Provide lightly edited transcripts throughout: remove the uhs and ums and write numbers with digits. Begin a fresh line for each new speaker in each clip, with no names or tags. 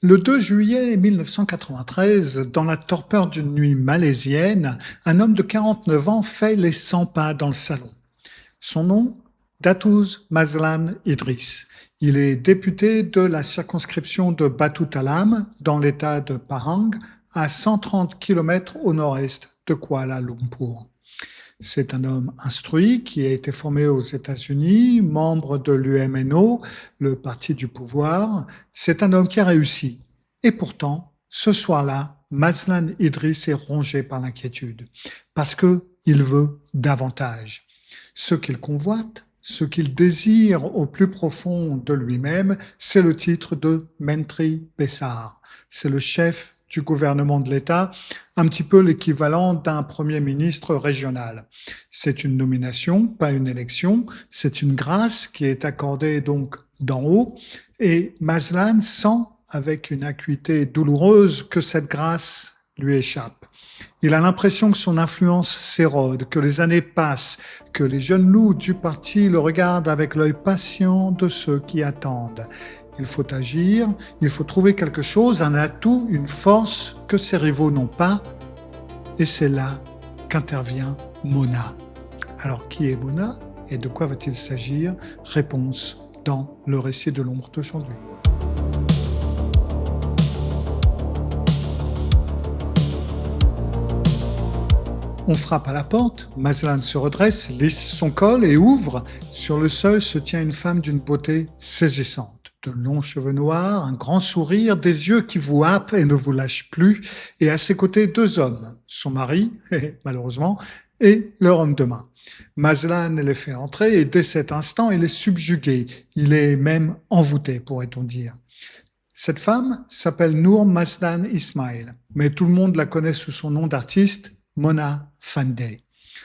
Le 2 juillet 1993, dans la torpeur d'une nuit malaisienne, un homme de 49 ans fait les 100 pas dans le salon. Son nom, Datouz Mazlan Idriss. Il est député de la circonscription de Batu Talam, dans l'état de Pahang, à 130 km au nord-est de Kuala Lumpur. C'est un homme instruit qui a été formé aux États-Unis, membre de l'UMNO, le parti du pouvoir. C'est un homme qui a réussi. Et pourtant, ce soir-là, Mazlan Idriss est rongé par l'inquiétude parce qu'il veut davantage. Ce qu'il convoite, ce qu'il désire au plus profond de lui-même, c'est le titre de Menteri Besar. C'est le chef du gouvernement de l'État, un petit peu l'équivalent d'un premier ministre régional. C'est une nomination, pas une élection, c'est une grâce qui est accordée donc d'en haut, et Mazlan sent avec une acuité douloureuse que cette grâce lui échappe. Il a l'impression que son influence s'érode, que les années passent, que les jeunes loups du parti le regardent avec l'œil patient de ceux qui attendent. Il faut agir, il faut trouver quelque chose, un atout, une force que ses rivaux n'ont pas. Et c'est là qu'intervient Mona. Alors, qui est Mona et de quoi va-t-il s'agir? Réponse dans le récit de l'ombre d'aujourd'hui. On frappe à la porte, Mazlan se redresse, lisse son col et ouvre. Sur le seuil se tient une femme d'une beauté saisissante. De longs cheveux noirs, un grand sourire, des yeux qui vous happent et ne vous lâchent plus, et à ses côtés 2 hommes, son mari, malheureusement, et leur homme de main. Mazlan les fait entrer et dès cet instant, il est subjugué, il est même envoûté, pourrait-on dire. Cette femme s'appelle Noor Mazlan Ismail, mais tout le monde la connaît sous son nom d'artiste, Mona Fandey.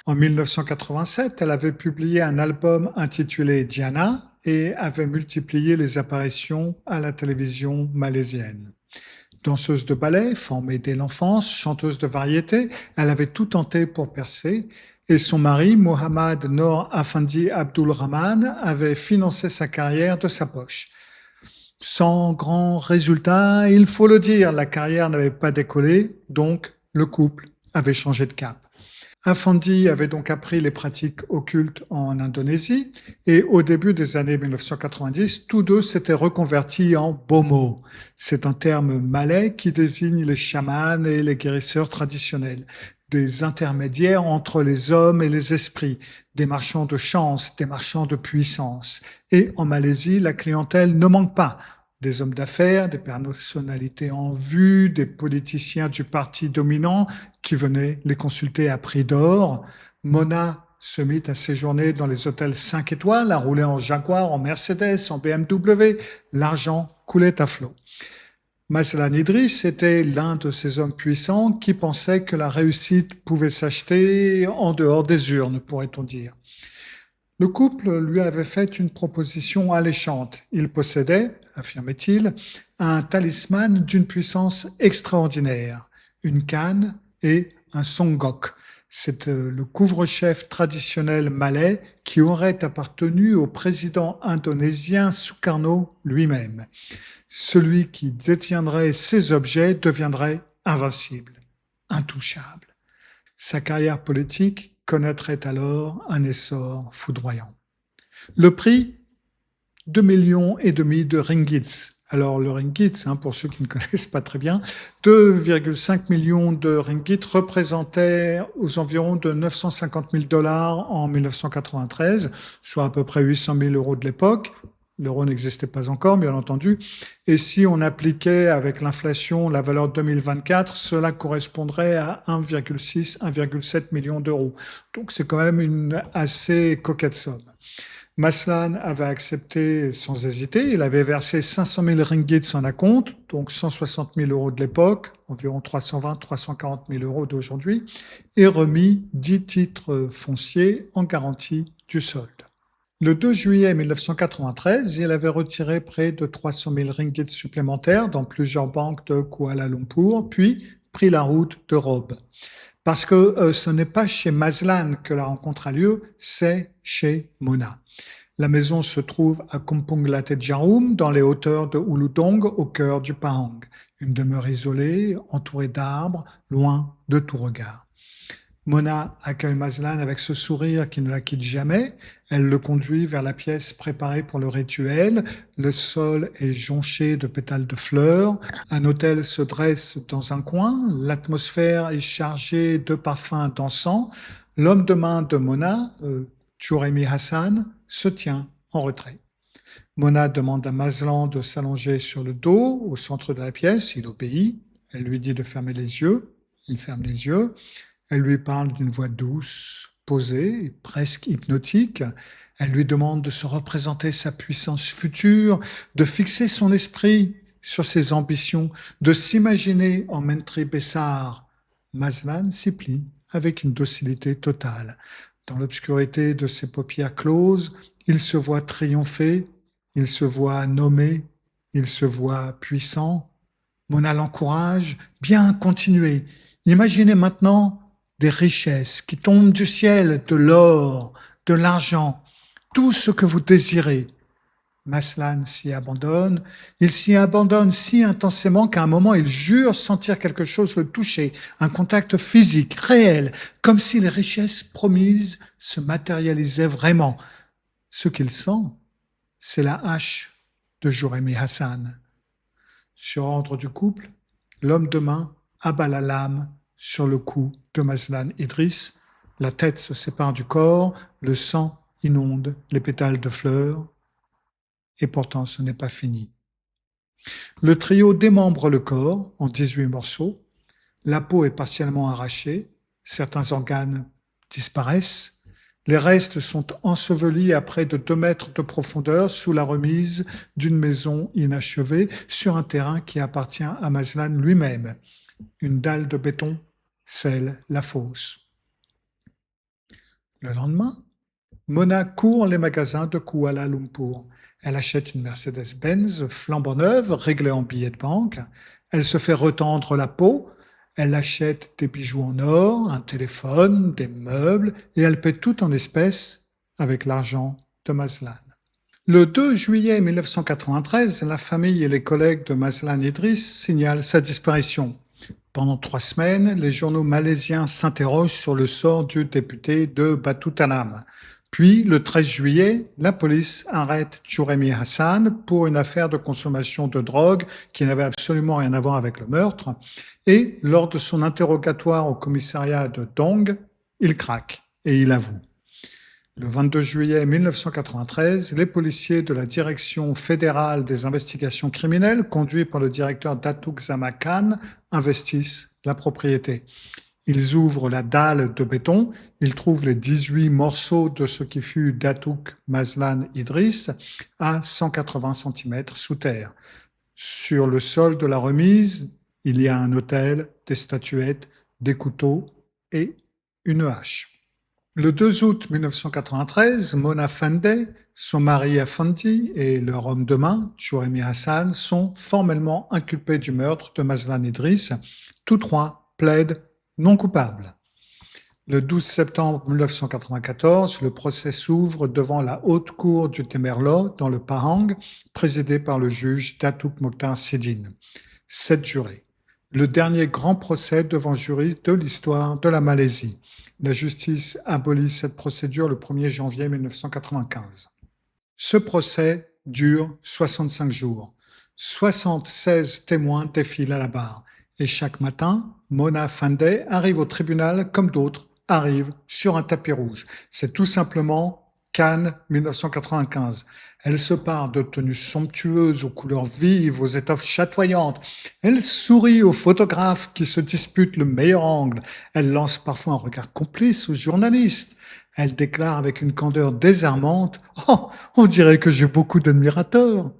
En 1987, elle avait publié un album intitulé Diana et avait multiplié les apparitions à la télévision malaisienne. Danseuse de ballet, formée dès l'enfance, chanteuse de variété, elle avait tout tenté pour percer et son mari, Mohammad Noor Afandi Abdul Rahman, avait financé sa carrière de sa poche. Sans grand résultat, il faut le dire, la carrière n'avait pas décollé, donc le couple avait changé de cap. Afandi avait donc appris les pratiques occultes en Indonésie et au début des années 1990, tous deux s'étaient reconvertis en bomo. C'est un terme malais qui désigne les chamans et les guérisseurs traditionnels, des intermédiaires entre les hommes et les esprits, des marchands de chance, des marchands de puissance. Et en Malaisie, la clientèle ne manque pas. Des hommes d'affaires, des personnalités en vue, des politiciens du parti dominant qui venaient les consulter à prix d'or. Mona se mit à séjourner dans les hôtels 5 étoiles, à rouler en Jaguar, en Mercedes, en BMW. L'argent coulait à flot. Mazlan Idriss était l'un de ces hommes puissants qui pensaient que la réussite pouvait s'acheter en dehors des urnes, pourrait-on dire. Le couple lui avait fait une proposition alléchante. Il possédait, affirmait-il, un talisman d'une puissance extraordinaire, une canne et un songok. C'est le couvre-chef traditionnel malais qui aurait appartenu au président indonésien Sukarno lui-même. Celui qui détiendrait ces objets deviendrait invincible, intouchable. Sa carrière politique connaîtrait alors un essor foudroyant. Le prix, 2,5 millions de ringgits. Alors le ringgit, pour ceux qui ne connaissent pas très bien, 2,5 millions de ringgits représentait aux environs de 950 000 $ en 1993, soit à peu près 800 000 € de l'époque. L'euro n'existait pas encore, bien entendu. Et si on appliquait avec l'inflation la valeur 2024, cela correspondrait à 1,6, 1,7 million d'euros. Donc c'est quand même une assez coquette somme. Mazlan avait accepté sans hésiter. Il avait versé 500 000 ringgits en acompte, donc 160 000 € de l'époque, environ 320, 340 000 € d'aujourd'hui, et remis 10 titres fonciers en garantie du solde. Le 2 juillet 1993, il avait retiré près de 300 000 ringgits supplémentaires dans plusieurs banques de Kuala Lumpur, puis pris la route de Robe. Parce que ce n'est pas chez Mazlan que la rencontre a lieu, c'est chez Mona. La maison se trouve à Kampung Late Jarum, dans les hauteurs de Uludong, au cœur du Pahang. Une demeure isolée, entourée d'arbres, loin de tout regard. Mona accueille Mazlan avec ce sourire qui ne la quitte jamais. Elle le conduit vers la pièce préparée pour le rituel. Le sol est jonché de pétales de fleurs. Un autel se dresse dans un coin. L'atmosphère est chargée de parfums d'encens. L'homme de main de Mona, Juremi Hassan, se tient en retrait. Mona demande à Mazlan de s'allonger sur le dos au centre de la pièce. Il obéit. Elle lui dit de fermer les yeux. Il ferme les yeux. Elle lui parle d'une voix douce, posée, presque hypnotique. Elle lui demande de se représenter sa puissance future, de fixer son esprit sur ses ambitions, de s'imaginer en Mentri Bessar. Mazlan s'y plie avec une docilité totale. Dans l'obscurité de ses paupières closes, il se voit triompher, il se voit nommé, il se voit puissant. Mona l'encourage, bien continuez. Imaginez maintenant des richesses qui tombent du ciel, de l'or, de l'argent, tout ce que vous désirez. Mazlan s'y abandonne. Il s'y abandonne si intensément qu'à un moment, il jure sentir quelque chose le toucher, un contact physique, réel, comme si les richesses promises se matérialisaient vraiment. Ce qu'il sent, c'est la hache de Juremi Hassan. Sur ordre du couple, l'homme de main abat la lame sur le cou de Mazlan Idriss. La tête se sépare du corps, le sang inonde les pétales de fleurs. Et pourtant, ce n'est pas fini. Le trio démembre le corps en 18 morceaux. La peau est partiellement arrachée. Certains organes disparaissent. Les restes sont ensevelis à près de 2 mètres de profondeur sous la remise d'une maison inachevée sur un terrain qui appartient à Mazlan lui-même. Une dalle de béton scelle la fosse. Le lendemain, Mona court les magasins de Kuala Lumpur. Elle achète une Mercedes-Benz flambant neuve, réglée en billets de banque. Elle se fait retendre la peau. Elle achète des bijoux en or, un téléphone, des meubles, et elle paie tout en espèces avec l'argent de Mazlan. Le 2 juillet 1993, la famille et les collègues de Mazlan Idriss signalent sa disparition. Pendant 3 semaines, les journaux malaisiens s'interrogent sur le sort du député de Batu Talam. Puis, le 13 juillet, la police arrête Juremi Hassan pour une affaire de consommation de drogue qui n'avait absolument rien à voir avec le meurtre. Et lors de son interrogatoire au commissariat de Dong, il craque et il avoue. Le 22 juillet 1993, les policiers de la Direction fédérale des investigations criminelles, conduits par le directeur Datuk Zama Khan, investissent la propriété. Ils ouvrent la dalle de béton, ils trouvent les 18 morceaux de ce qui fut Datuk Mazlan Idriss à 180 cm sous terre. Sur le sol de la remise, il y a un autel, des statuettes, des couteaux et une hache. Le 2 août 1993, Mona Fande, son mari Afandi et leur homme de main, Juremi Hassan, sont formellement inculpés du meurtre de Mazlan Idriss. Tous 3 plaident non coupables. Le 12 septembre 1994, le procès s'ouvre devant la haute cour du Temerloh, dans le Pahang, présidé par le juge Datuk Mokhtar Sidin. 7 jurés. Le dernier grand procès devant jury de l'histoire de la Malaisie. La justice abolit cette procédure le 1er janvier 1995. Ce procès dure 65 jours. 76 témoins défilent à la barre. Et chaque matin, Mona Fande arrive au tribunal comme d'autres arrivent sur un tapis rouge. C'est tout simplement Cannes 1995. Elle se pare de tenues somptueuses aux couleurs vives, aux étoffes chatoyantes. Elle sourit aux photographes qui se disputent le meilleur angle. Elle lance parfois un regard complice aux journalistes. Elle déclare avec une candeur désarmante « Oh, on dirait que j'ai beaucoup d'admirateurs ».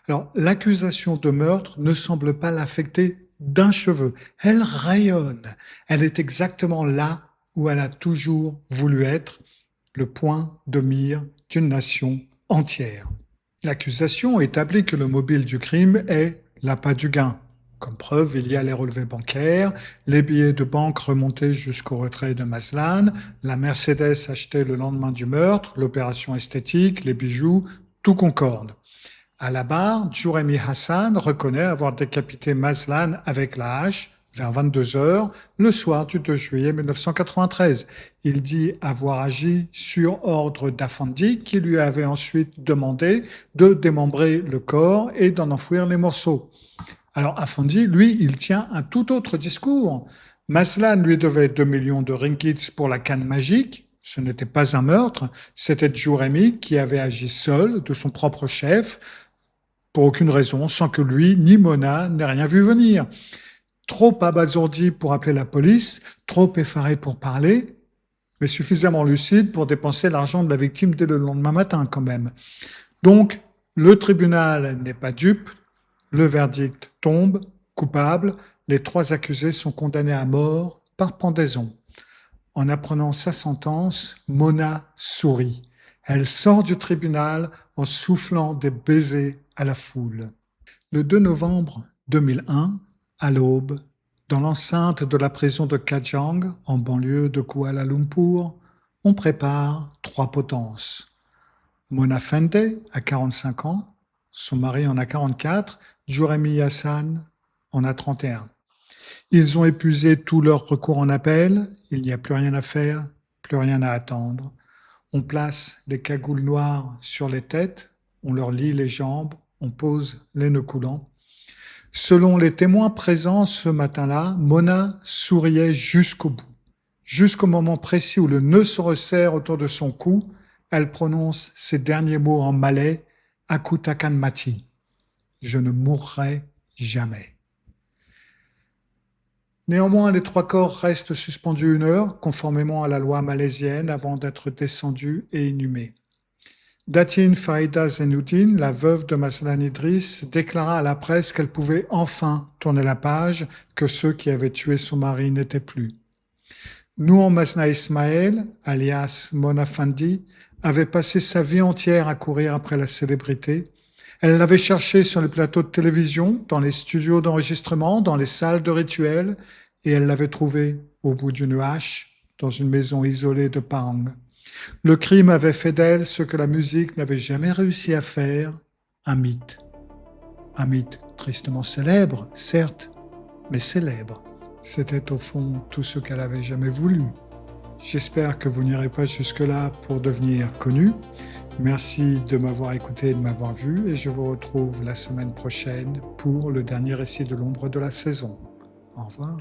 Alors, l'accusation de meurtre ne semble pas l'affecter d'un cheveu. Elle rayonne. Elle est exactement là où elle a toujours voulu être, le point de mire d'une nation entière. L'accusation établit que le mobile du crime est l'appât du gain, Comme preuve, il y a les relevés bancaires, les billets de banque remontés jusqu'au retrait de Mazlan, la Mercedes achetée le lendemain du meurtre, l'opération esthétique, les bijoux, tout concorde. À la barre, Juremi Hassan reconnaît avoir décapité Mazlan avec la hache vers 22 heures le soir du 2 juillet 1993. Il dit avoir agi sur ordre d'Afandi qui lui avait ensuite demandé de démembrer le corps et d'en enfouir les morceaux. Alors Afandi, lui, il tient un tout autre discours. Mazlan lui devait 2 millions de ringgits pour la canne magique. Ce n'était pas un meurtre, c'était Juremi qui avait agi seul, de son propre chef, pour aucune raison, sans que lui ni Mona n'aient rien vu venir. Trop abasourdi pour appeler la police, trop effaré pour parler, mais suffisamment lucide pour dépenser l'argent de la victime dès le lendemain matin quand même. Donc, le tribunal n'est pas dupe, le verdict tombe, coupable, les 3 accusés sont condamnés à mort par pendaison. En apprenant sa sentence, Mona sourit. Elle sort du tribunal en soufflant des baisers à la foule. Le 2 novembre 2001, à l'aube, dans l'enceinte de la prison de Kajang, en banlieue de Kuala Lumpur, on prépare 3 potences. Mona Fende a 45 ans, son mari en a 44, Juremi Hassan en a 31. Ils ont épuisé tous leurs recours en appel, il n'y a plus rien à faire, plus rien à attendre. On place des cagoules noires sur les têtes, on leur lie les jambes, on pose les nœuds coulants. Selon les témoins présents ce matin-là, Mona souriait jusqu'au bout. Jusqu'au moment précis où le nœud se resserre autour de son cou, elle prononce ces derniers mots en malais, « Aku takkan mati ». Je ne mourrai jamais. Néanmoins, les 3 corps restent suspendus 1 heure, conformément à la loi malaisienne, avant d'être descendus et inhumés. Datin Farida Zainuddin, la veuve de Mazlan Idriss, déclara à la presse qu'elle pouvait enfin tourner la page, que ceux qui avaient tué son mari n'étaient plus. Noor Mazna Ismail, alias Mona Fandi, avait passé sa vie entière à courir après la célébrité. Elle l'avait cherchée sur les plateaux de télévision, dans les studios d'enregistrement, dans les salles de rituel, et elle l'avait trouvée au bout d'une hache, dans une maison isolée de Pahang. Le crime avait fait d'elle ce que la musique n'avait jamais réussi à faire, un mythe. Un mythe tristement célèbre, certes, mais célèbre. C'était au fond tout ce qu'elle avait jamais voulu. J'espère que vous n'irez pas jusque-là pour devenir connu. Merci de m'avoir écouté et de m'avoir vu, et je vous retrouve la semaine prochaine pour le dernier récit de l'ombre de la saison. Au revoir.